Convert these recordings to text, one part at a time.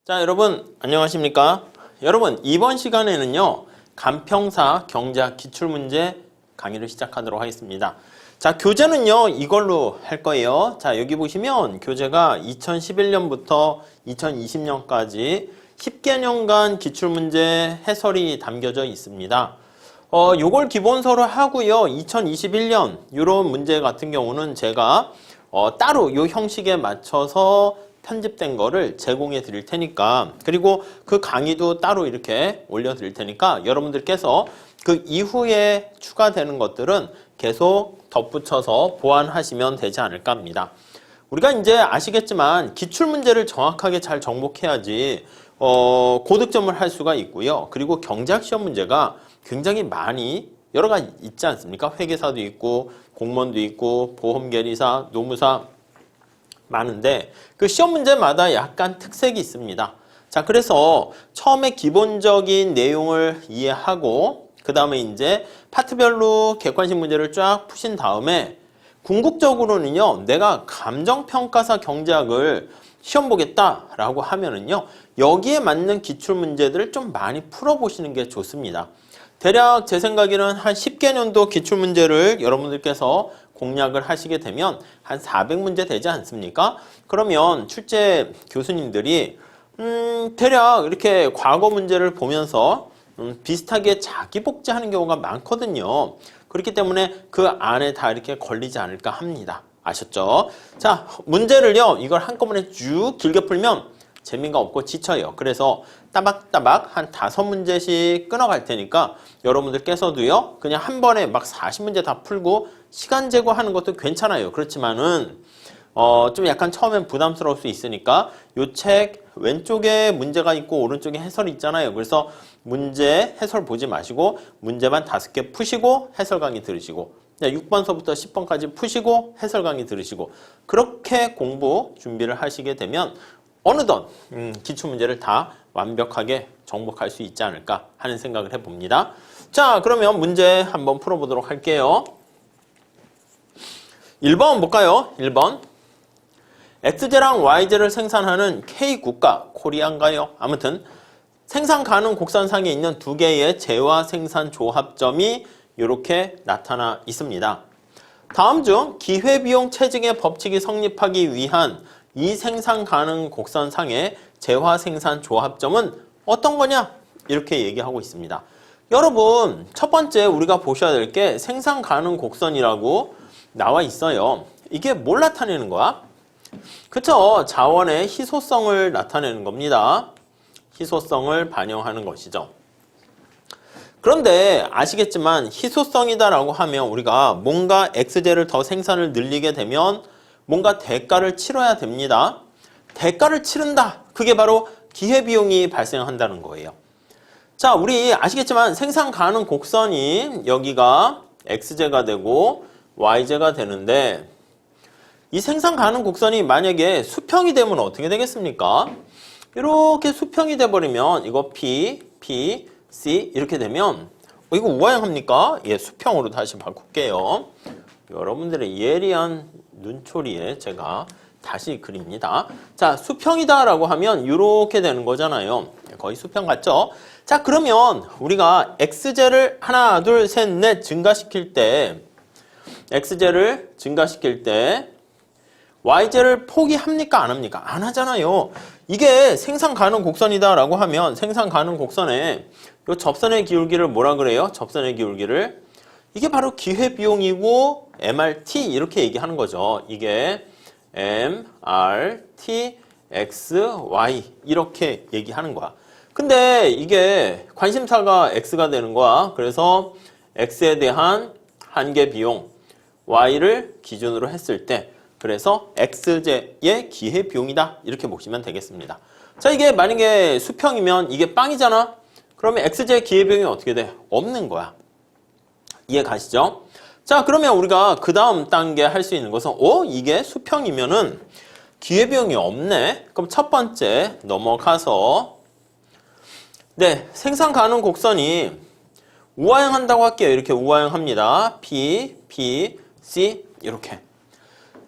자, 여러분 안녕하십니까? 여러분 이번 시간에는요 간평사 경제학 기출문제 강의를 시작하도록 하겠습니다. 자, 교재는요 이걸로 할 거예요. 자, 여기 보시면 교재가 2011년부터 2020년까지 10개년간 기출문제 해설이 담겨져 있습니다. 요걸 기본서로 하고요. 2021년 이런 문제 같은 경우는 제가 따로 요 형식에 맞춰서 편집된 거를 제공해 드릴 테니까, 그리고 그 강의도 따로 이렇게 올려 드릴 테니까 여러분들께서 그 이후에 추가되는 것들은 계속 덧붙여서 보완하시면 되지 않을까 합니다. 우리가 이제 아시겠지만 기출문제를 정확하게 잘 정복해야지 고득점을 할 수가 있고요. 그리고 경제학 시험 문제가 굉장히 많이 여러 가지 있지 않습니까? 회계사도 있고 공무원도 있고 보험계리사, 노무사 많은데 그 시험 문제마다 약간 특색이 있습니다. 자, 그래서 처음에 기본적인 내용을 이해하고 그 다음에 이제 파트별로 객관식 문제를 쫙 푸신 다음에 궁극적으로는요, 내가 감정평가사 경제학을 시험 보겠다라고 하면은요, 여기에 맞는 기출문제들을 좀 많이 풀어보시는 게 좋습니다. 대략 제 생각에는 한 10개년도 기출문제를 여러분들께서 공략을 하시게 되면 한 400문제 되지 않습니까? 그러면 출제 교수님들이 대략 이렇게 과거 문제를 보면서 비슷하게 자기 복제하는 경우가 많거든요. 그렇기 때문에 그 안에 다 이렇게 걸리지 않을까 합니다. 아셨죠? 자, 문제를요, 이걸 한꺼번에 쭉 길게 풀면 재미가 없고 지쳐요. 그래서 따박따박 한 5문제씩 끊어갈 테니까 여러분들께서도요, 그냥 한 번에 막 40문제 다 풀고 시간 제거하는 것도 괜찮아요. 그렇지만은 좀 약간 처음엔 부담스러울 수 있으니까 요 책 왼쪽에 문제가 있고 오른쪽에 해설이 있잖아요. 그래서 문제 해설 보지 마시고 문제만 5개 푸시고 해설 강의 들으시고 6번서부터 10번까지 푸시고 해설 강의 들으시고 그렇게 공부 준비를 하시게 되면 어느덧 기출문제를 다 완벽하게 정복할 수 있지 않을까 하는 생각을 해봅니다. 자, 그러면 문제 한번 풀어보도록 할게요. 1번 볼까요? 1번. X제랑 Y제를 생산하는 K국가, 코리아인가요? 아무튼 생산 가능 곡선상에 있는 두 개의 재화 생산 조합점이 이렇게 나타나 있습니다. 다음 중 기회비용 체증의 법칙이 성립하기 위한 이 생산 가능 곡선상의 재화 생산 조합점은 어떤 거냐? 이렇게 얘기하고 있습니다. 여러분, 첫 번째 우리가 보셔야 될 게 생산 가능 곡선이라고 나와 있어요. 이게 뭘 나타내는 거야? 그쵸? 자원의 희소성을 나타내는 겁니다. 희소성을 반영하는 것이죠. 그런데 아시겠지만 희소성이다라고 하면 우리가 뭔가 X제를 더 생산을 늘리게 되면 뭔가 대가를 치러야 됩니다. 대가를 치른다. 그게 바로 기회비용이 발생한다는 거예요. 자, 우리 아시겠지만 생산 가능 곡선이 여기가 X제가 되고 Y제가 되는데 이 생산 가능 곡선이 만약에 수평이 되면 어떻게 되겠습니까? 이렇게 수평이 돼버리면 이거 P, P, C 이렇게 되면 이거 우아형합니까? 예, 수평으로 다시 바꿀게요. 여러분들의 예리한 눈초리에 제가 다시 그립니다. 자, 수평이다 라고 하면 이렇게 되는 거잖아요. 거의 수평 같죠? 자, 그러면 우리가 X제를 하나, 둘, 셋, 넷 증가시킬 때 X제를 증가시킬 때 Y제를 포기합니까? 안 합니까? 안 하잖아요. 이게 생산 가능 곡선이다 라고 하면 생산 가능 곡선에 이 접선의 기울기를 뭐라 그래요? 접선의 기울기를 이게 바로 기회비용이고 MRT 이렇게 얘기하는 거죠. 이게 MRT, X, Y 이렇게 얘기하는 거야. 근데 이게 관심사가 X가 되는 거야. 그래서 X에 대한 한계 비용 Y를 기준으로 했을 때 그래서 X제의 기회비용이다 이렇게 보시면 되겠습니다. 자, 이게 만약에 수평이면 이게 빵이잖아? 그러면 X제의 기회비용이 어떻게 돼? 없는 거야. 이해 가시죠? 자, 그러면 우리가 그 다음 단계 할 수 있는 것은 이게 수평이면은 기회비용이 없네? 그럼 첫 번째 넘어가서 네, 생산 가능 곡선이 우하형한다고 할게요. 이렇게 우하형합니다. P, P, C 이렇게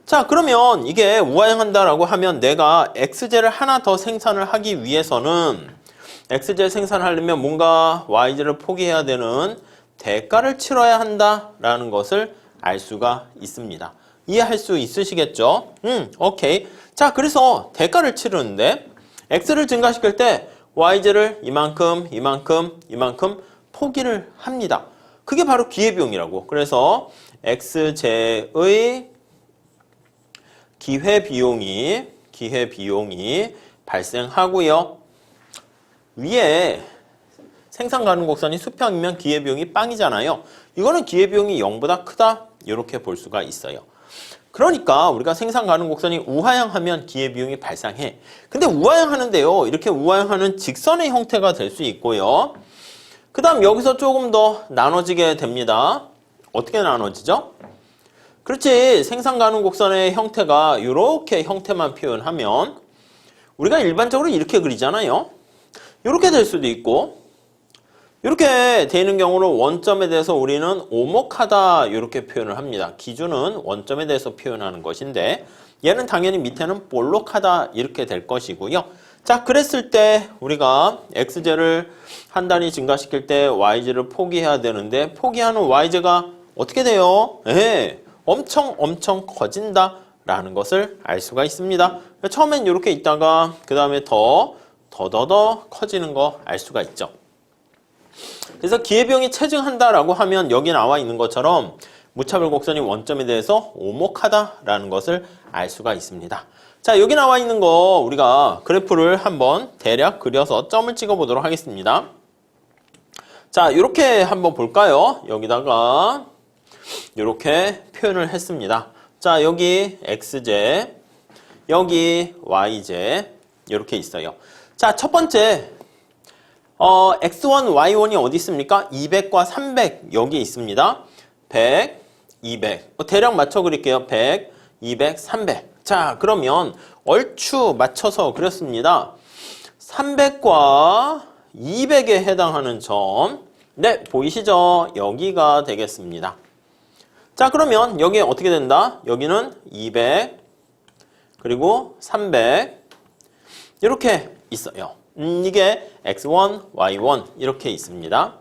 자, 그러면 이게 우화형한다라고 하면 내가 x제를 하나 더 생산을 하기 위해서는 x제 생산하려면 뭔가 y제를 포기해야 되는 대가를 치러야 한다라는 것을 알 수가 있습니다. 이해할 수 있으시겠죠? 오케이. 자, 그래서 대가를 치르는데 x를 증가시킬 때 y제를 이만큼, 이만큼, 이만큼 포기를 합니다. 그게 바로 기회비용이라고. 그래서 x제의 기회비용이 발생하고요. 위에 생산 가능 곡선이 수평이면 기회비용이 빵이잖아요. 이거는 기회비용이 0보다 크다 이렇게 볼 수가 있어요. 그러니까 우리가 생산 가능 곡선이 우하향하면 기회비용이 발생해. 근데 우하향하는데요. 이렇게 우하향하는 직선의 형태가 될 수 있고요. 그 다음 여기서 조금 더 나눠지게 됩니다. 어떻게 나눠지죠? 그렇지. 생산 가능 곡선의 형태가 이렇게 형태만 표현하면 우리가 일반적으로 이렇게 그리잖아요. 이렇게 될 수도 있고 이렇게 되는 경우는 원점에 대해서 우리는 오목하다 이렇게 표현을 합니다. 기준은 원점에 대해서 표현하는 것인데 얘는 당연히 밑에는 볼록하다 이렇게 될 것이고요. 자, 그랬을 때 우리가 x제를 한 단위 증가시킬 때 y제를 포기해야 되는데 포기하는 y제가 어떻게 돼요? 엄청 커진다라는 것을 알 수가 있습니다. 처음엔 이렇게 있다가 그 다음에 더 커지는 거 알 수가 있죠. 그래서 기회비용이 체증한다라고 하면 여기 나와 있는 것처럼 무차별 곡선이 원점에 대해서 오목하다라는 것을 알 수가 있습니다. 자, 여기 나와 있는 거 우리가 그래프를 한번 대략 그려서 점을 찍어 보도록 하겠습니다. 자, 이렇게 한번 볼까요? 여기다가 이렇게 표현을 했습니다. 자, 여기 x제, 여기 y제 이렇게 있어요. 자, 첫 번째 x1, y1이 어디 있습니까? 200과 300 여기 있습니다. 100, 200 대략 맞춰 그릴게요. 100, 200, 300 자, 그러면 얼추 맞춰서 그렸습니다. 300과 200에 해당하는 점 네, 보이시죠? 여기가 되겠습니다. 자, 그러면 여기 어떻게 된다? 여기는 200 그리고 300 이렇게 있어요. 이게 x1, y1 이렇게 있습니다.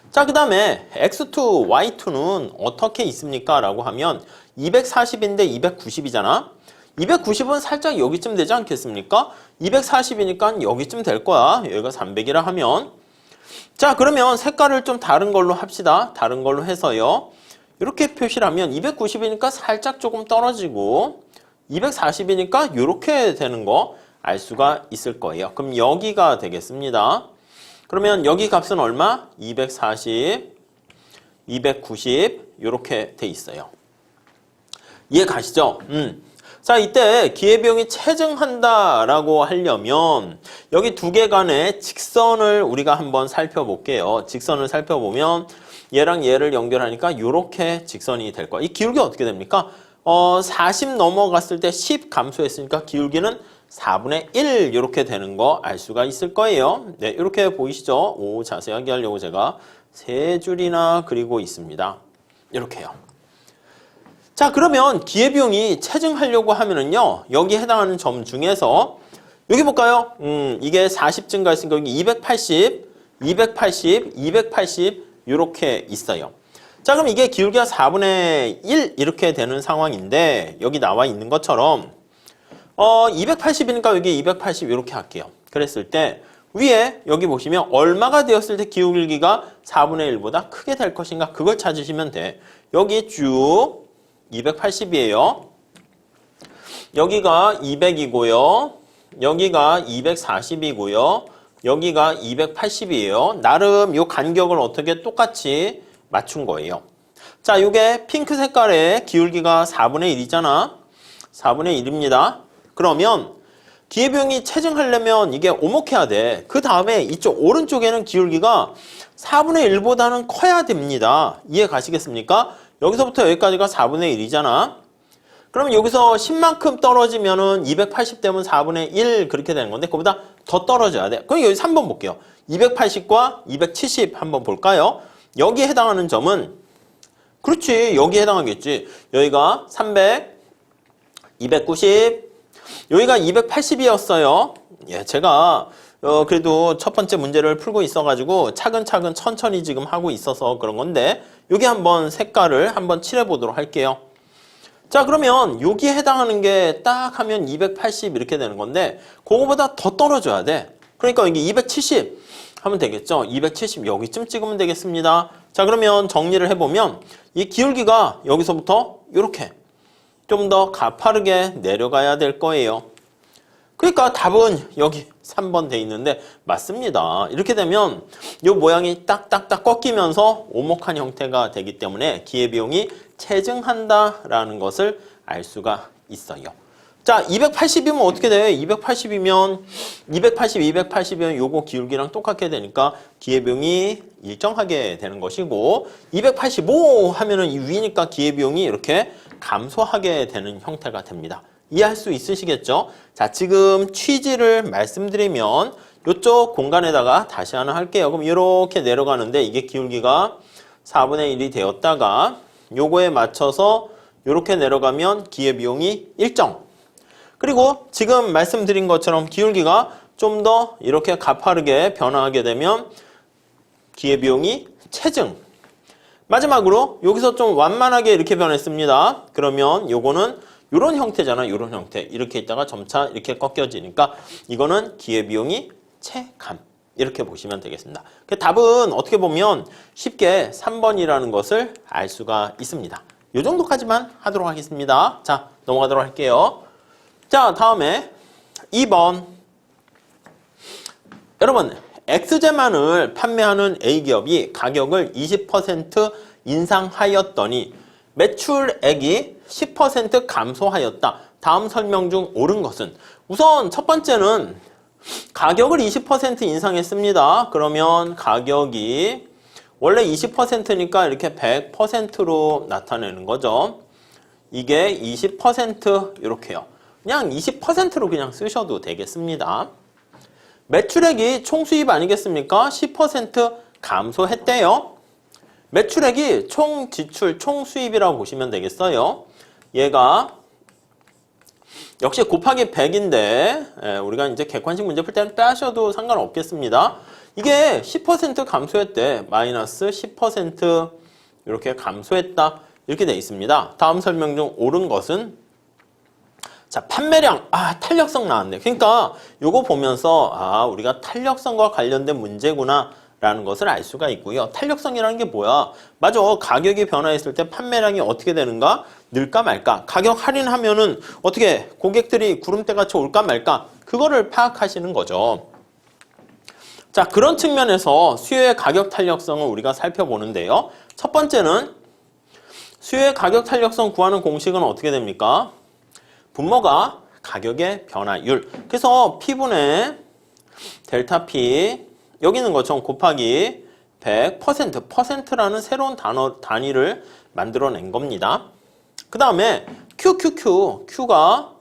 자, 그 다음에 x2, y2는 어떻게 있습니까? 라고 하면 240인데 290이잖아. 290은 살짝 여기쯤 되지 않겠습니까? 240이니까 여기쯤 될 거야. 여기가 300이라 하면. 자, 그러면 색깔을 좀 다른 걸로 합시다. 다른 걸로 해서요. 이렇게 표시를 하면 290이니까 살짝 조금 떨어지고 240이니까 이렇게 되는 거 알 수가 있을 거예요. 그럼 여기가 되겠습니다. 그러면 여기 값은 얼마? 240, 290 이렇게 돼 있어요. 이해 가시죠? 자, 이때 기회비용이 체증한다라고 하려면 여기 두 개 간의 직선을 우리가 한번 살펴볼게요. 직선을 살펴보면 얘랑 얘를 연결하니까 이렇게 직선이 될 거야. 이 기울기 어떻게 됩니까? 40 넘어갔을 때 10 감소했으니까 기울기는 4분의 1 이렇게 되는 거 알 수가 있을 거예요. 네, 이렇게 보이시죠? 오, 자세하게 하려고 제가 세 줄이나 그리고 있습니다. 이렇게요. 자, 그러면 기회비용이 체증하려고 하면은요, 여기 해당하는 점 중에서 여기 볼까요? 이게 40 증가했으니까 여기 280, 280, 280 이렇게 있어요. 자, 그럼 이게 기울기가 4분의 1 이렇게 되는 상황인데 여기 나와 있는 것처럼 280이니까 여기 280 이렇게 할게요. 그랬을 때 위에 여기 보시면 얼마가 되었을 때 기울기가 4분의 1보다 크게 될 것인가 그걸 찾으시면 돼. 여기 쭉 280이에요. 여기가 200이고요. 여기가 240이고요. 여기가 280이에요. 나름 이 간격을 어떻게 똑같이 맞춘 거예요. 자, 이게 핑크 색깔의 기울기가 4분의 1이잖아. 4분의 1입니다. 그러면 기회비용이 체증하려면 이게 오목해야 돼. 그 다음에 이쪽 오른쪽에는 기울기가 4분의 1보다는 커야 됩니다. 이해 가시겠습니까? 여기서부터 여기까지가 4분의 1이잖아. 그럼 여기서 10만큼 떨어지면은 280 되면 4분의 1 그렇게 되는 건데 그보다 더 떨어져야 돼. 그럼 여기 3번 볼게요. 280과 270 한번 볼까요? 여기에 해당하는 점은 그렇지. 여기에 해당하겠지. 여기가 300, 290. 여기가 280이었어요. 예, 제가 그래도 첫 번째 문제를 풀고 있어가지고 차근차근 천천히 지금 하고 있어서 그런 건데 여기 한번 색깔을 한번 칠해 보도록 할게요. 자, 그러면 여기에 해당하는 게 딱 하면 280 이렇게 되는 건데 그거보다 더 떨어져야 돼. 그러니까 여기 270 하면 되겠죠. 270 여기쯤 찍으면 되겠습니다. 자, 그러면 정리를 해보면 이 기울기가 여기서부터 이렇게 좀 더 가파르게 내려가야 될 거예요. 그러니까 답은 여기 3번 돼 있는데 맞습니다. 이렇게 되면 이 모양이 딱딱딱 꺾이면서 오목한 형태가 되기 때문에 기회비용이 체증한다라는 것을 알 수가 있어요. 자, 280이면 어떻게 돼? 280이면 280이면 요거 기울기랑 똑같게 되니까 기회비용이 일정하게 되는 것이고 285 하면은 이 위니까 기회비용이 이렇게 감소하게 되는 형태가 됩니다. 이해할 수 있으시겠죠? 자, 지금 취지를 말씀드리면 이쪽 공간에다가 다시 하나 할게요. 그럼 이렇게 내려가는데 이게 기울기가 4분의 1이 되었다가 요거에 맞춰서 이렇게 내려가면 기회비용이 일정. 그리고 지금 말씀드린 것처럼 기울기가 좀 더 이렇게 가파르게 변화하게 되면 기회비용이 체증. 마지막으로 여기서 좀 완만하게 이렇게 변했습니다. 그러면 요거는 이런 형태잖아. 이런 형태. 이렇게 있다가 점차 이렇게 꺾여지니까 이거는 기회비용이 체감. 이렇게 보시면 되겠습니다. 그 답은 어떻게 보면 쉽게 3번이라는 것을 알 수가 있습니다. 이 정도까지만 하도록 하겠습니다. 자, 넘어가도록 할게요. 자, 다음에 2번. 여러분, 엑스제만을 판매하는 A기업이 가격을 20% 인상하였더니 매출액이 10% 감소하였다. 다음 설명 중 옳은 것은? 우선 첫 번째는 가격을 20% 인상했습니다. 그러면 가격이 원래 20%니까 이렇게 100%로 나타내는 거죠. 이게 20% 이렇게요. 그냥 20%로 그냥 쓰셔도 되겠습니다. 매출액이 총수입 아니겠습니까? 10% 감소했대요. 매출액이 총 지출, 총 수입이라고 보시면 되겠어요. 얘가 역시 곱하기 100인데 우리가 이제 객관식 문제 풀 때는 빼셔도 상관없겠습니다. 이게 10% 감소했대. 마이너스 10% 이렇게 감소했다. 이렇게 돼 있습니다. 다음 설명 중 옳은 것은? 자, 판매량. 탄력성 나왔네. 그러니까 요거 보면서 우리가 탄력성과 관련된 문제구나 라는 것을 알 수가 있고요. 탄력성이라는 게 뭐야? 맞아. 가격이 변화했을 때 판매량이 어떻게 되는가? 늘까 말까? 가격 할인하면은 어떻게 고객들이 구름대같이 올까 말까? 그거를 파악하시는 거죠. 자, 그런 측면에서 수요의 가격 탄력성을 우리가 살펴보는데요. 첫 번째는 수요의 가격 탄력성 구하는 공식은 어떻게 됩니까? 분모가 가격의 변화율. 그래서 P분의 델타 P 여기 있는 것처럼 곱하기 100%, 퍼센트라는 새로운 단위를 만들어낸 겁니다. 그 다음에 Q가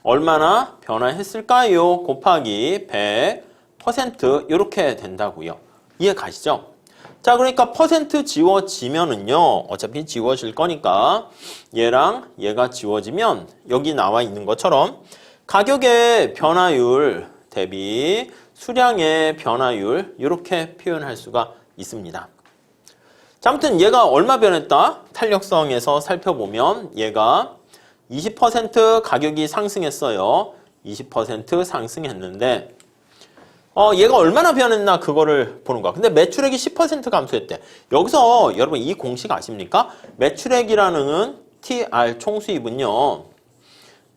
얼마나 변화했을까요? 곱하기 100% 이렇게 된다고요. 이해 가시죠? 자, 그러니까 퍼센트 지워지면은요, 어차피 지워질 거니까 얘랑 얘가 지워지면 여기 나와 있는 것처럼 가격의 변화율 대비 수량의 변화율 이렇게 표현할 수가 있습니다. 자, 아무튼 얘가 얼마 변했다? 탄력성에서 살펴보면 얘가 20% 가격이 상승했어요. 20% 상승했는데 얘가 얼마나 변했나 그거를 보는 거야. 근데 매출액이 10% 감소했대. 여기서 여러분 이 공식 아십니까? 매출액이라는 TR 총수입은요.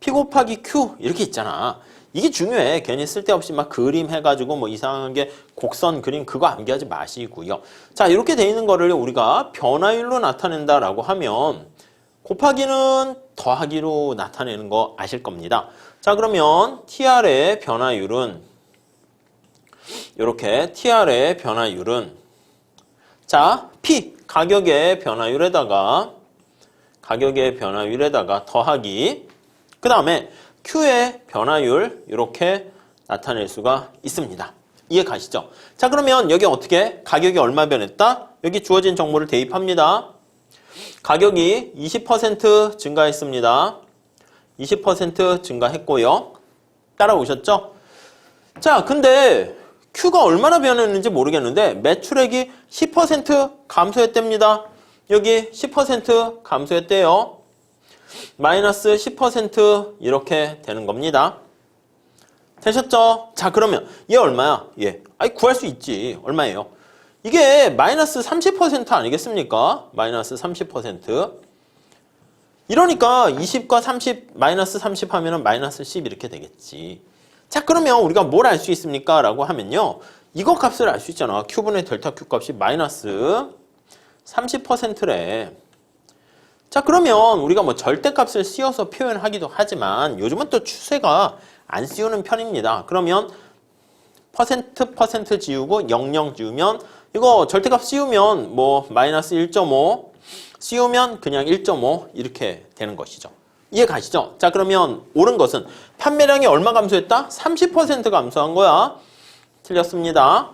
P 곱하기 Q 이렇게 있잖아. 이게 중요해. 괜히 쓸데없이 막 그림 해가지고 뭐 이상하게 곡선 그림 그거 암기하지 마시고요. 자, 이렇게 돼 있는 거를 우리가 변화율로 나타낸다라고 하면 곱하기는 더하기로 나타내는 거 아실 겁니다. 자, 그러면 TR의 변화율은 이렇게 TR의 변화율은 자, P 가격의 변화율에다가 더하기 그 다음에 Q의 변화율 이렇게 나타낼 수가 있습니다. 이해 가시죠? 자, 그러면 여기 어떻게 가격이 얼마 변했다? 여기 주어진 정보를 대입합니다. 가격이 20% 증가했습니다. 20% 증가했고요. 따라오셨죠? 자, 근데 Q가 얼마나 변했는지 모르겠는데 매출액이 10% 감소했답니다. 여기 10% 감소했대요. 마이너스 10% 이렇게 되는 겁니다. 되셨죠? 자, 그러면 얘 얼마야? 얘. 아니, 구할 수 있지. 얼마예요? 이게 마이너스 30% 아니겠습니까? 마이너스 30%. 이러니까 20과 30, 마이너스 30 하면은 마이너스 10 이렇게 되겠지. 자, 그러면 우리가 뭘 알 수 있습니까? 라고 하면요. 이거 값을 알 수 있잖아. Q분의 델타 Q 값이 마이너스 30%래. 자, 그러면 우리가 뭐 절대값을 씌워서 표현하기도 하지만 요즘은 또 추세가 안 씌우는 편입니다. 그러면 퍼센트 지우고 00 지우면 이거 절대값 씌우면 뭐 마이너스 1.5 씌우면 그냥 1.5 이렇게 되는 것이죠. 이해 가시죠? 자, 그러면 옳은 것은 판매량이 얼마 감소했다? 30% 감소한 거야. 틀렸습니다.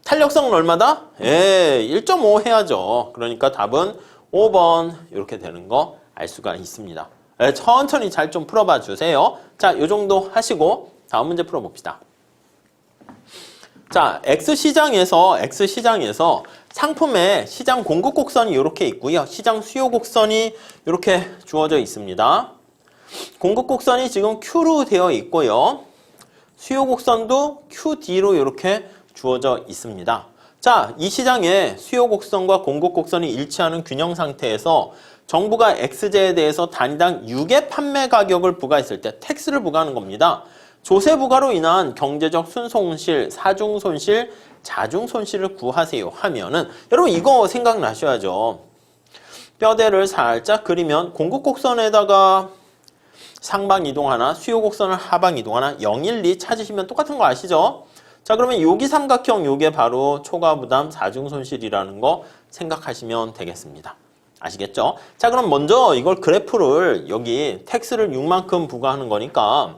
탄력성은 얼마다? 1.5 해야죠. 그러니까 답은 5번 이렇게 되는 거 알 수가 있습니다. 천천히 잘 좀 풀어봐 주세요. 자, 요 정도 하시고 다음 문제 풀어봅시다. 자, X시장에서 상품의 시장 공급 곡선이 이렇게 있고요. 시장 수요 곡선이 이렇게 주어져 있습니다. 공급 곡선이 지금 Q로 되어 있고요. 수요 곡선도 QD로 이렇게 주어져 있습니다. 자, 이 시장에 수요 곡선과 공급 곡선이 일치하는 균형 상태에서 정부가 X제에 대해서 단위당 6의 판매 가격을 부과했을 때 텍스를 부과하는 겁니다. 조세 부과로 인한 경제적 순손실, 사중손실, 자중손실을 구하세요 하면은 여러분 이거 생각나셔야죠. 뼈대를 살짝 그리면 공급 곡선에다가 상방 이동하나 수요 곡선을 하방 이동하나 0, 1, 2 찾으시면 똑같은 거 아시죠? 자, 그러면 여기 삼각형 요게 바로 초과부담 사중손실이라는 거 생각하시면 되겠습니다. 아시겠죠? 자, 그럼 먼저 이걸 그래프를 여기 텍스를 6만큼 부과하는 거니까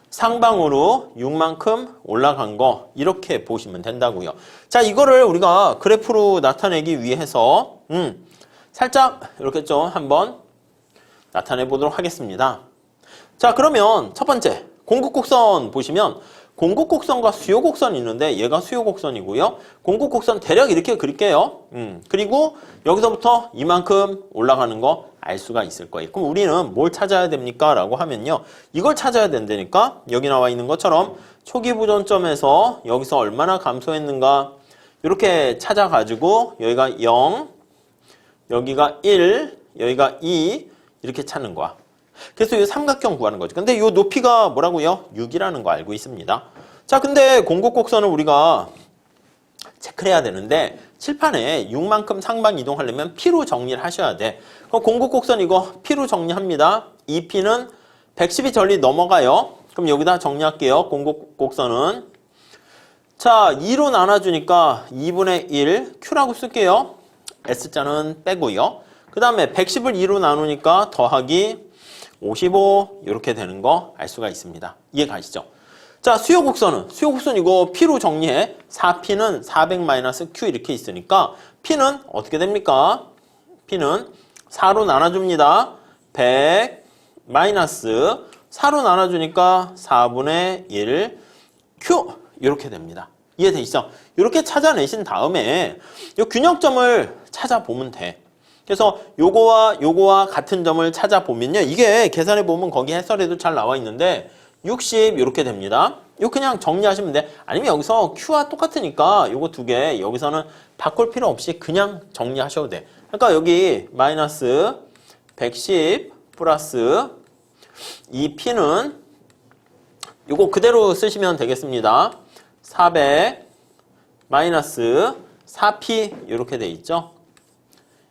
상방으로 6만큼 올라간 거 이렇게 보시면 된다고요. 자, 이거를 우리가 그래프로 나타내기 위해서 살짝 이렇게 좀 한번 나타내 보도록 하겠습니다. 자, 그러면 첫 번째 공급 곡선 보시면 공급 곡선과 수요 곡선이 있는데 얘가 수요 곡선이고요. 공급 곡선 대략 이렇게 그릴게요. 그리고 여기서부터 이만큼 올라가는 거 알 수가 있을 거예요. 그럼 우리는 뭘 찾아야 됩니까? 라고 하면요. 이걸 찾아야 된다니까 여기 나와 있는 것처럼 초기 부전점에서 여기서 얼마나 감소했는가 이렇게 찾아가지고 여기가 0, 여기가 1, 여기가 2 이렇게 찾는 거야. 그래서 이 삼각형 구하는 거죠. 근데 이 높이가 뭐라고요? 6이라는 거 알고 있습니다. 자, 근데 공급 곡선을 우리가 체크를 해야 되는데 칠판에 6만큼 상방 이동하려면 P로 정리를 하셔야 돼. 그럼 공급 곡선 이거 P로 정리합니다. 이 P는 110이 전리 넘어가요. 그럼 여기다 정리할게요. 공급 곡선은 자, 2로 나눠주니까 2분의 1 Q라고 쓸게요. S자는 빼고요. 그 다음에 110을 2로 나누니까 더하기 55 이렇게 되는 거 알 수가 있습니다. 이해 가시죠? 자, 수요 곡선 이거 P로 정리해. 4P는 400-Q 이렇게 있으니까 P는 어떻게 됩니까? P는 4로 나눠줍니다. 100 마이너스 4로 나눠주니까 4분의 1 Q 이렇게 됩니다. 이해되시죠? 이렇게 찾아내신 다음에 이 균형점을 찾아보면 돼. 그래서 요거와 같은 점을 찾아보면요. 이게 계산해 보면 거기 해설에도 잘 나와 있는데 60 이렇게 됩니다. 이거 그냥 정리하시면 돼. 아니면 여기서 Q와 똑같으니까 요거 두 개 여기서는 바꿀 필요 없이 그냥 정리하셔도 돼. 그러니까 여기 마이너스 110 플러스 이 P는 요거 그대로 쓰시면 되겠습니다. 400 마이너스 4P 이렇게 돼 있죠.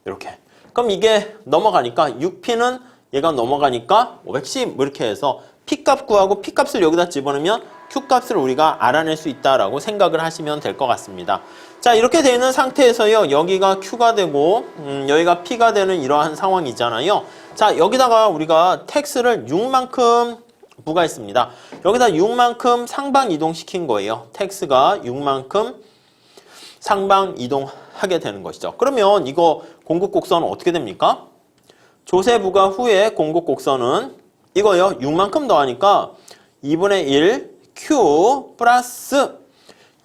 이렇게. 그럼 이게 넘어가니까 6P는 얘가 넘어가니까 510 이렇게 해서 P값 구하고 P값을 여기다 집어넣으면 Q값을 우리가 알아낼 수 있다라고 생각을 하시면 될 것 같습니다. 자, 이렇게 되어 있는 상태에서요. 여기가 Q가 되고 여기가 P가 되는 이러한 상황이잖아요. 자, 여기다가 우리가 텍스를 6만큼 부과했습니다. 여기다 6만큼 상방 이동시킨 거예요. 텍스가 6만큼 상방 이동하게 되는 것이죠. 그러면 이거 공급 곡선은 어떻게 됩니까? 조세 부과 후에 공급 곡선은 이거요. 6만큼 더하니까 2분의 1 Q 플러스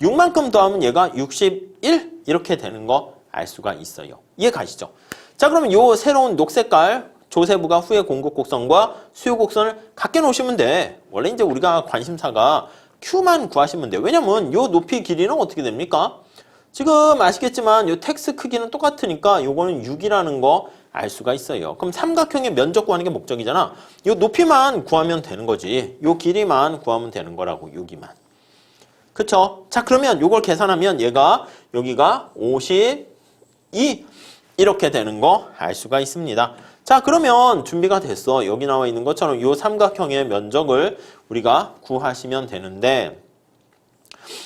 6만큼 더하면 얘가 61 이렇게 되는 거 알 수가 있어요. 이해 가시죠? 자, 그러면 요 새로운 녹색깔 조세부가 후의 공급 곡선과 수요 곡선을 같게 놓으시면 돼. 원래 이제 우리가 관심사가 Q만 구하시면 돼. 왜냐면 요 높이 길이는 어떻게 됩니까? 지금 아시겠지만 요 텍스 크기는 똑같으니까 요거는 6이라는 거 알 수가 있어요. 그럼 삼각형의 면적 구하는 게 목적이잖아. 요 높이만 구하면 되는 거지. 요 길이만 구하면 되는 거라고, 여기만. 그쵸? 자, 그러면 요걸 계산하면 얘가 여기가 52 이렇게 되는 거 알 수가 있습니다. 자, 그러면 준비가 됐어. 여기 나와 있는 것처럼 요 삼각형의 면적을 우리가 구하시면 되는데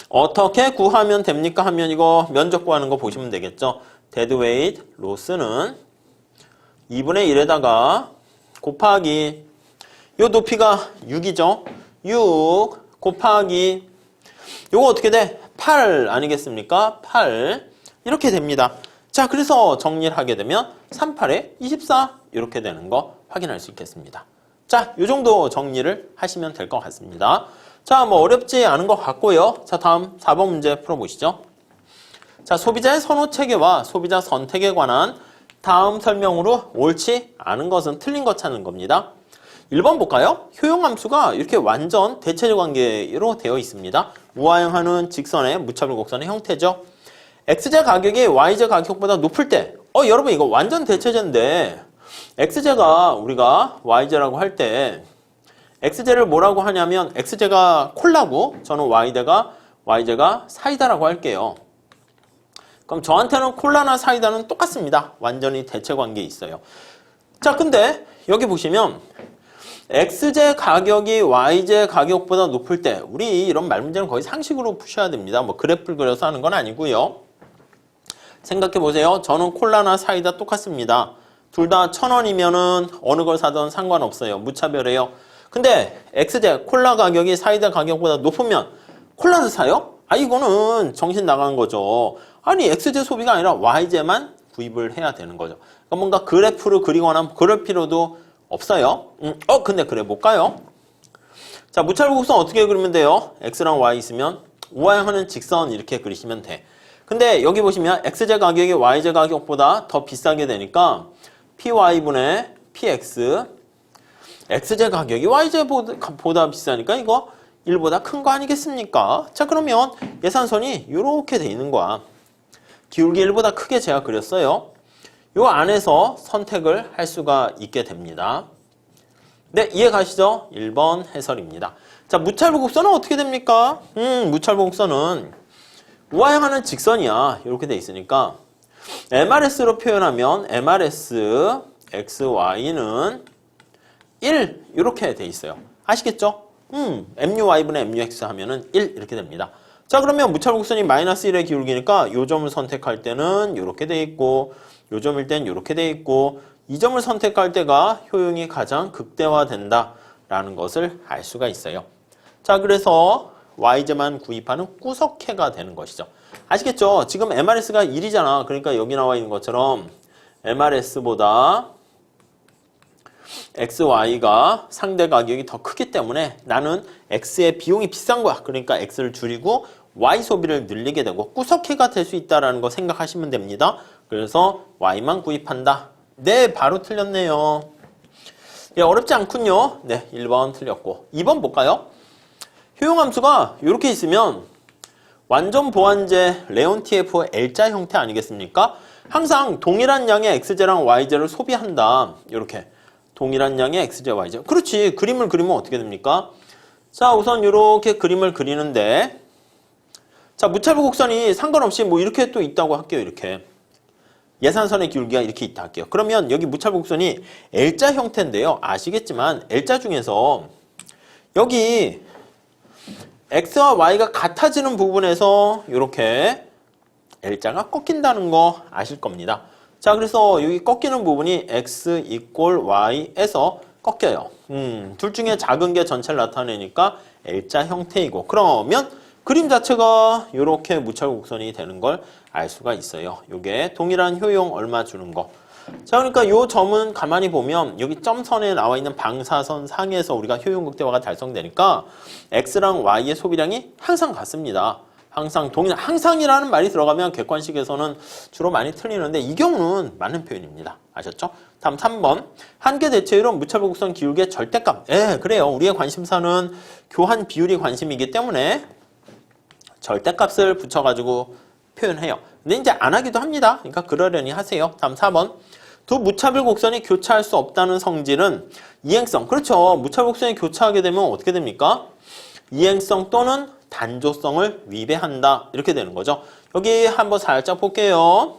어떻게 구하면 됩니까? 하면 이거 면적 구하는 거 보시면 되겠죠. 데드웨이트 로스는 2분의 1에다가 곱하기 요 높이가 6이죠. 6 곱하기 요거 어떻게 돼? 8 아니겠습니까? 8 이렇게 됩니다. 자, 그래서 정리를 하게 되면 38에 24 이렇게 되는 거 확인할 수 있겠습니다. 자, 요 정도 정리를 하시면 될 것 같습니다. 자, 뭐 어렵지 않은 것 같고요. 자, 다음 4번 문제 풀어보시죠. 자, 소비자의 선호 체계와 소비자 선택에 관한 다음 설명으로 옳지 않은 것은 틀린 것 찾는 겁니다. 1번 볼까요? 효용함수가 이렇게 완전 대체적 관계로 되어 있습니다. 우하향하는 직선의 무차별 곡선의 형태죠. x제 가격이 y제 가격보다 높을 때 여러분 이거 완전 대체제인데 x제가 우리가 y제라고 할 때 x제를 뭐라고 하냐면 x제가 콜라고 저는 y제가 사이다라고 할게요. 그럼 저한테는 콜라나 사이다는 똑같습니다. 완전히 대체 관계에 있어요. 자, 근데 여기 보시면 x제 가격이 y제 가격보다 높을 때 우리 이런 말 문제는 거의 상식으로 푸셔야 됩니다. 뭐 그래프를 그려서 하는 건 아니고요. 생각해 보세요. 저는 콜라나 사이다 똑같습니다. 둘 다 1,000원이면은 어느 걸 사든 상관없어요. 무차별해요. 근데 x제 콜라 가격이 사이다 가격보다 높으면 콜라를 사요? 이거는 정신 나간 거죠. 아니 x제 소비가 아니라 y제만 구입을 해야 되는 거죠. 그러니까 뭔가 그래프를 그리거나 그럴 필요도 없어요. 근데 그래 볼까요? 자, 무차별 곡선 어떻게 그리면 돼요? x랑 y 있으면 우하향하는 직선 이렇게 그리시면 돼. 근데 여기 보시면 x제 가격이 y제 가격보다 더 비싸게 되니까 py분의 px x제 가격이 y제보다 비싸니까 이거 1보다 큰 거 아니겠습니까? 자, 그러면 예산선이 이렇게 돼 있는 거야. 기울기 1보다 크게 제가 그렸어요. 요 안에서 선택을 할 수가 있게 됩니다. 네, 이해 가시죠? 1번 해설입니다. 자, 무차별 곡선은 어떻게 됩니까? 무차별 곡선은 우하향하는 직선이야. 이렇게 돼 있으니까 MRS로 표현하면 MRS XY는 1 이렇게 돼 있어요. 아시겠죠? MUY분의 MUX 하면은 1 이렇게 됩니다. 자, 그러면 무차별 곡선이 마이너스 1의 기울기니까 요 점을 선택할 때는 이렇게 돼 있고 요 점일 땐 이렇게 돼 있고 이 점을 선택할 때가 효용이 가장 극대화된다라는 것을 알 수가 있어요. 자, 그래서 y제만 구입하는 구석해가 되는 것이죠. 아시겠죠? 지금 MRS가 1이잖아. 그러니까 여기 나와 있는 것처럼 MRS보다 XY가 상대 가격이 더 크기 때문에 나는 X의 비용이 비싼 거야. 그러니까 X를 줄이고 Y 소비를 늘리게 되고 구석해가 될 수 있다는 거 생각하시면 됩니다. 그래서 Y만 구입한다. 네, 바로 틀렸네요. 예, 어렵지 않군요. 네, 1번 틀렸고 2번 볼까요? 효용함수가 이렇게 있으면 완전 보완제 레온TF L자 형태 아니겠습니까? 항상 동일한 양의 X제랑 Y제를 소비한다. 이렇게 동일한 양의 X제, Y제. 그렇지. 그림을 그리면 어떻게 됩니까? 자, 우선 이렇게 그림을 그리는데 자, 무차별 곡선이 상관없이 뭐 이렇게 또 있다고 할게요. 이렇게 예산선의 기울기가 이렇게 있다 할게요. 그러면 여기 무차별 곡선이 L자 형태인데요. 아시겠지만 L자 중에서 여기 X와 Y가 같아지는 부분에서 이렇게 L자가 꺾인다는 거 아실 겁니다. 자, 그래서 여기 꺾이는 부분이 X = Y에서 꺾여요. 둘 중에 작은 게 전체를 나타내니까 L자 형태이고 그러면 그림 자체가 이렇게 무차별 곡선이 되는 걸 알 수가 있어요. 이게 동일한 효용 얼마 주는 거. 자, 그러니까 요 점은 가만히 보면 여기 점선에 나와 있는 방사선 상에서 우리가 효용 극대화가 달성되니까 x랑 y의 소비량이 항상 같습니다. 항상 동일, 항상이라는 말이 들어가면 객관식에서는 주로 많이 틀리는데 이 경우는 맞는 표현입니다. 아셨죠? 다음 3번. 한계 대체율은 무차별 곡선 기울기의 절대값. 예, 그래요. 우리의 관심사는 교한 비율이 관심이기 때문에 절대값을 붙여가지고 표현해요. 근데 이제 안 하기도 합니다. 그러니까 그러려니 하세요. 다음 4번. 두 무차별 곡선이 교차할 수 없다는 성질은 이행성. 그렇죠. 무차별 곡선이 교차하게 되면 어떻게 됩니까? 이행성 또는 단조성을 위배한다. 이렇게 되는 거죠. 여기 한번 살짝 볼게요.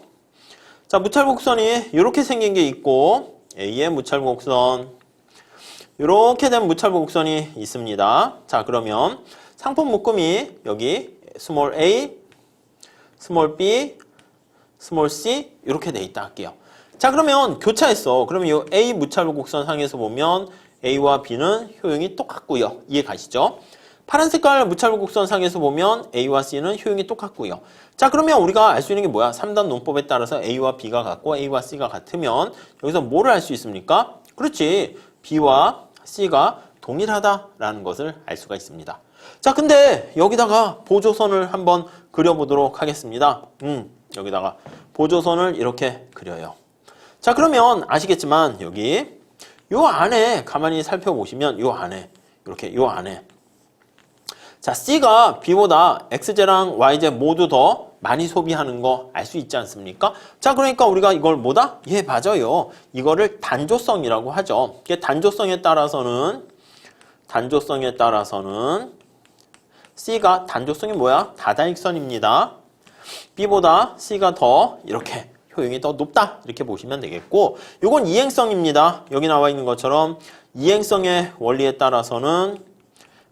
자, 무차별 곡선이 이렇게 생긴 게 있고 A의 무차별 곡선 이렇게 된 무차별 곡선이 있습니다. 자, 그러면 상품 묶음이 여기 스몰 a, 스몰 b, 스몰 c 이렇게 돼 있다 할게요. 자, 그러면 교차했어. 그러면 이 A 무차별 곡선 상에서 보면 A와 B는 효용이 똑같고요. 이해 가시죠? 파란 색깔 무차별 곡선 상에서 보면 A와 C는 효용이 똑같고요. 자, 그러면 우리가 알 수 있는 게 뭐야? 3단 논법에 따라서 A와 B가 같고 A와 C가 같으면 여기서 뭐를 알 수 있습니까? 그렇지. B와 C가 동일하다라는 것을 알 수가 있습니다. 자, 근데 여기다가 보조선을 한번 그려보도록 하겠습니다. 여기다가 보조선을 이렇게 그려요. 자, 그러면 아시겠지만 여기 요 안에 가만히 살펴보시면 요 안에 이렇게 요 안에 자, C가 B보다 XJ랑 YJ 모두 더 많이 소비하는 거 알 수 있지 않습니까? 자, 그러니까 우리가 이걸 뭐다? 예, 맞아요. 이거를 단조성이라고 하죠. 이게 단조성에 따라서는 C가 단조성이 뭐야? 다다익선입니다. B보다 C가 더 이렇게 효용이 더 높다. 이렇게 보시면 되겠고 이건 이행성입니다. 여기 나와 있는 것처럼 이행성의 원리에 따라서는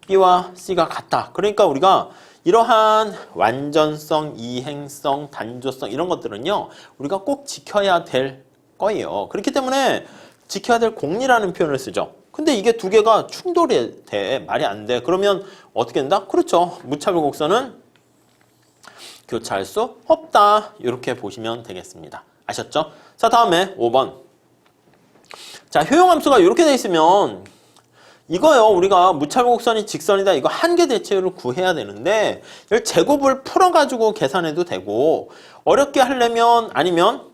B와 C가 같다. 그러니까 우리가 이러한 완전성, 이행성, 단조성 이런 것들은요. 우리가 꼭 지켜야 될 거예요. 그렇기 때문에 지켜야 될 공리라는 표현을 쓰죠. 근데 이게 두 개가 충돌이 돼. 말이 안 돼. 그러면 어떻게 된다? 그렇죠. 무차별 곡선은 교차할 수 없다. 이렇게 보시면 되겠습니다. 아셨죠? 자, 다음에 5번. 자, 효용함수가 이렇게 돼 있으면 이거요. 우리가 무차별 곡선이 직선이다. 이거 한계 대체율을 구해야 되는데 이걸 제곱을 풀어가지고 계산해도 되고 어렵게 하려면 아니면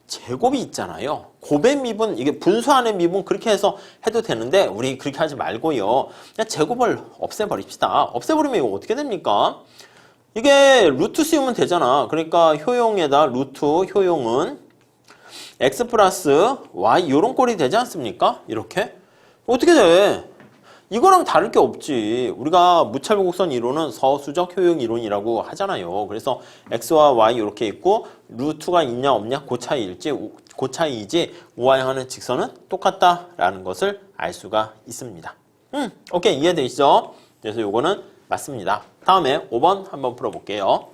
제곱이 있잖아요. 곱의 미분, 이게 분수안의 미분 그렇게 해서 해도 되는데 우리 그렇게 하지 말고요. 그냥 제곱을 없애버립시다. 없애버리면 이거 어떻게 됩니까? 이게 루트 씌우면 되잖아. 그러니까 효용에다 루트 효용은 x 플러스 y 이런 꼴이 되지 않습니까? 이렇게. 어떻게 돼? 이거랑 다를 게 없지. 우리가 무차별 곡선 이론은 서수적 효용 이론이라고 하잖아요. 그래서 x와 y 이렇게 있고 루트가 있냐 없냐 그 차이이지 우와 향하는 직선은 똑같다라는 것을 알 수가 있습니다. 오케이, 이해되시죠? 그래서 요거는 맞습니다. 다음에 5번 한번 풀어볼게요.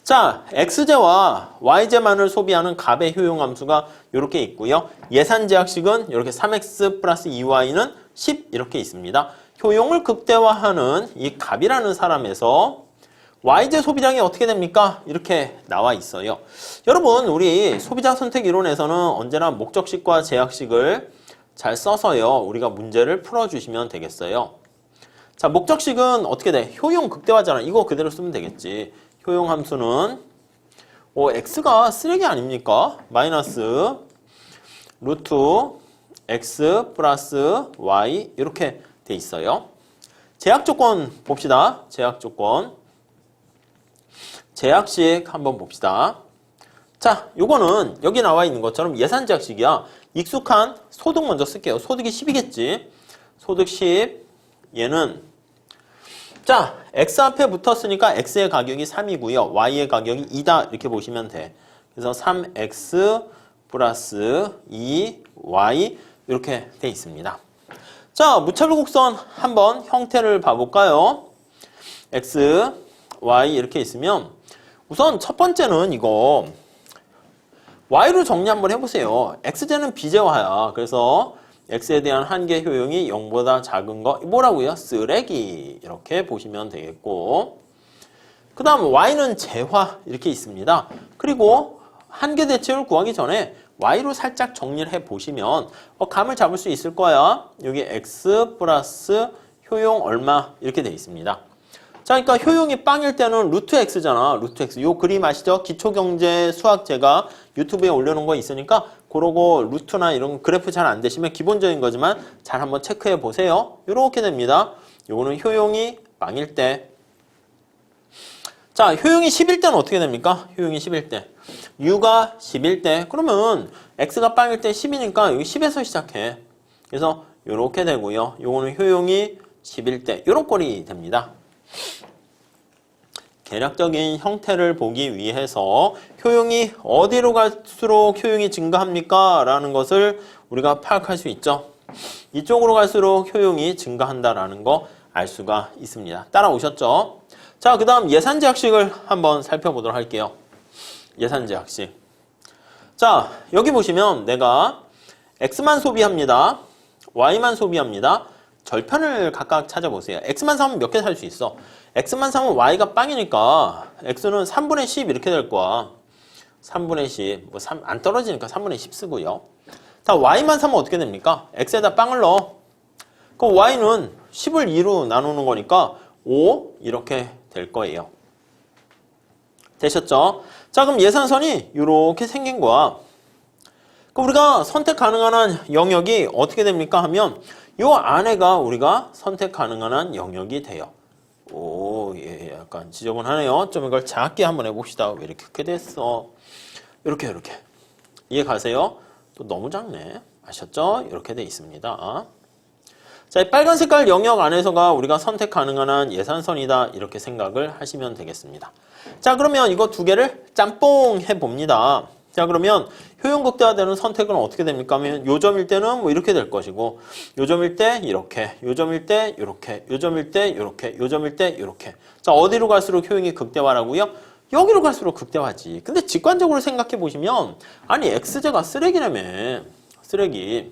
자, x제와 y제만을 소비하는 값의 효용함수가 이렇게 있고요. 예산제약식은 이렇게 3x 플러스 2y는 10 이렇게 있습니다. 효용을 극대화하는 이 값이라는 사람에서 y제 소비량이 어떻게 됩니까? 이렇게 나와 있어요. 여러분, 우리 소비자 선택 이론에서는 언제나 목적식과 제약식을 잘 써서요. 우리가 문제를 풀어주시면 되겠어요. 자, 목적식은 어떻게 돼? 효용 극대화잖아. 이거 그대로 쓰면 되겠지. 효용 함수는 x가 쓰레기 아닙니까? 마이너스 루트 x 플러스 y 이렇게 돼 있어요. 제약 조건 봅시다. 제약 조건. 제약식 한번 봅시다. 자, 요거는 여기 나와 있는 것처럼 예산 제약식이야. 익숙한 소득 먼저 쓸게요. 소득이 10이겠지. 소득 10. 얘는 자, x 앞에 붙었으니까 x의 가격이 3이고요. y의 가격이 2다. 이렇게 보시면 돼. 그래서 3x 플러스 2y 이렇게 돼 있습니다. 자, 무차별 곡선 한번 형태를 봐볼까요? x, y 이렇게 있으면 우선 첫 번째는 이거 y로 정리 한번 해보세요. x제는 비제화야. 그래서 x에 대한 한계 효용이 0보다 작은 거 뭐라고요? 쓰레기 이렇게 보시면 되겠고 그 다음 y는 재화 이렇게 있습니다. 그리고 한계 대칭을 구하기 전에 y로 살짝 정리를 해보시면 감을 잡을 수 있을 거야. 여기 x 플러스 효용 얼마 이렇게 돼 있습니다. 자, 그러니까 효용이 빵일 때는 루트 x잖아. 루트 x. 요 그림 아시죠? 기초경제 수학 제가 유튜브에 올려놓은 거 있으니까 그러고 루트나 이런 그래프 잘 안 되시면 기본적인 거지만 잘 한번 체크해 보세요. 요렇게 됩니다. 요거는 효용이 빵일 때. 자, 효용이 10일 때는 어떻게 됩니까? 효용이 10일 때. u가 10일 때. 그러면 x가 빵일 때 10이니까 여기 10에서 시작해. 그래서 요렇게 되고요. 요거는 효용이 10일 때. 요런 꼴이 됩니다. 개략적인 형태를 보기 위해서 효용이 어디로 갈수록 효용이 증가합니까? 라는 것을 우리가 파악할 수 있죠. 이쪽으로 갈수록 효용이 증가한다라는 거 알 수가 있습니다. 따라오셨죠? 자, 그 다음 예산제약식을 한번 살펴보도록 할게요. 예산제약식. 자, 여기 보시면 내가 x만 소비합니다. y만 소비합니다. 절편을 각각 찾아보세요. x만 사면 몇 개 살 수 있어? x만 사면 y가 빵이니까 x는 3분의 10 이렇게 될 거야. 3분의 10. 뭐 안 떨어지니까 3분의 10 쓰고요. 자, y만 사면 어떻게 됩니까? x에다 빵을 넣어. 그럼 y는 10을 2로 나누는 거니까 5 이렇게 될 거예요. 되셨죠? 자, 그럼 예산선이 이렇게 생긴 거야. 그럼 우리가 선택 가능한 한 영역이 어떻게 됩니까? 하면 이 안에가 우리가 선택 가능한 한 영역이 돼요. 오, 예, 약간 지저분하네요. 좀 이걸 작게 한번 해봅시다. 왜 이렇게 크게 됐어? 이렇게. 이해 가세요? 또 너무 작네. 아셨죠? 이렇게 돼 있습니다. 자, 이 빨간 색깔 영역 안에서가 우리가 선택 가능한 한 예산선이다. 이렇게 생각을 하시면 되겠습니다. 자, 그러면 이거 두 개를 짬뽕 해봅니다. 자, 그러면 효용 극대화되는 선택은 어떻게 됩니까? 하면 요점일 때는 뭐 이렇게 될 것이고, 요점일 때 이렇게, 요점일 때 이렇게, 요점일 때 이렇게, 요점일 때 이렇게. 자, 어디로 갈수록 효용이 극대화라고요? 여기로 갈수록 극대화지. 근데 직관적으로 생각해 보시면, 아니 x제가 쓰레기라며. 쓰레기.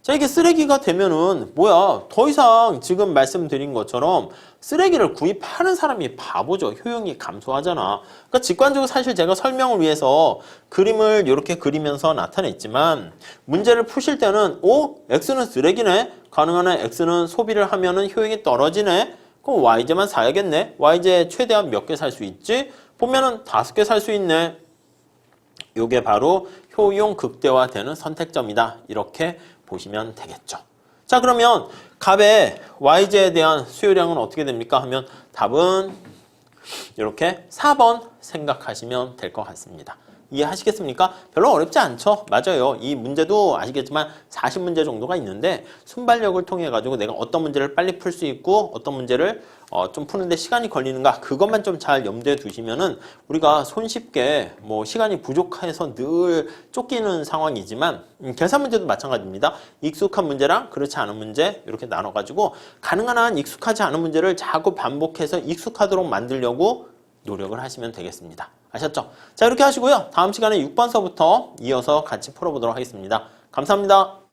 자, 이게 쓰레기가 되면은 뭐야? 더 이상 지금 말씀드린 것처럼 쓰레기를 구입하는 사람이 바보죠. 효용이 감소하잖아. 그러니까 직관적으로 사실 제가 설명을 위해서 그림을 이렇게 그리면서 나타냈지만 문제를 푸실 때는 x는 쓰레기네. 가능한 한 x는 소비를 하면은 효용이 떨어지네. 그럼 y제만 사야겠네. y제 최대한 몇 개 살 수 있지? 보면은 5개 살 수 있네. 요게 바로 효용 극대화되는 선택점이다. 이렇게 보시면 되겠죠. 자, 그러면 값의 y제에 대한 수요량은 어떻게 됩니까? 하면 답은 이렇게 4번 생각하시면 될 것 같습니다. 이해하시겠습니까? 별로 어렵지 않죠? 맞아요. 이 문제도 아시겠지만 40문제 정도가 있는데 순발력을 통해 가지고 내가 어떤 문제를 빨리 풀 수 있고 어떤 문제를 좀 푸는데 시간이 걸리는가 그것만 좀 잘 염두에 두시면은 우리가 손쉽게 뭐 시간이 부족해서 늘 쫓기는 상황이지만 계산 문제도 마찬가지입니다. 익숙한 문제랑 그렇지 않은 문제 이렇게 나눠 가지고 가능한 한 익숙하지 않은 문제를 자꾸 반복해서 익숙하도록 만들려고 노력을 하시면 되겠습니다. 아셨죠? 자, 이렇게 하시고요. 다음 시간에 6번서부터 이어서 같이 풀어보도록 하겠습니다. 감사합니다.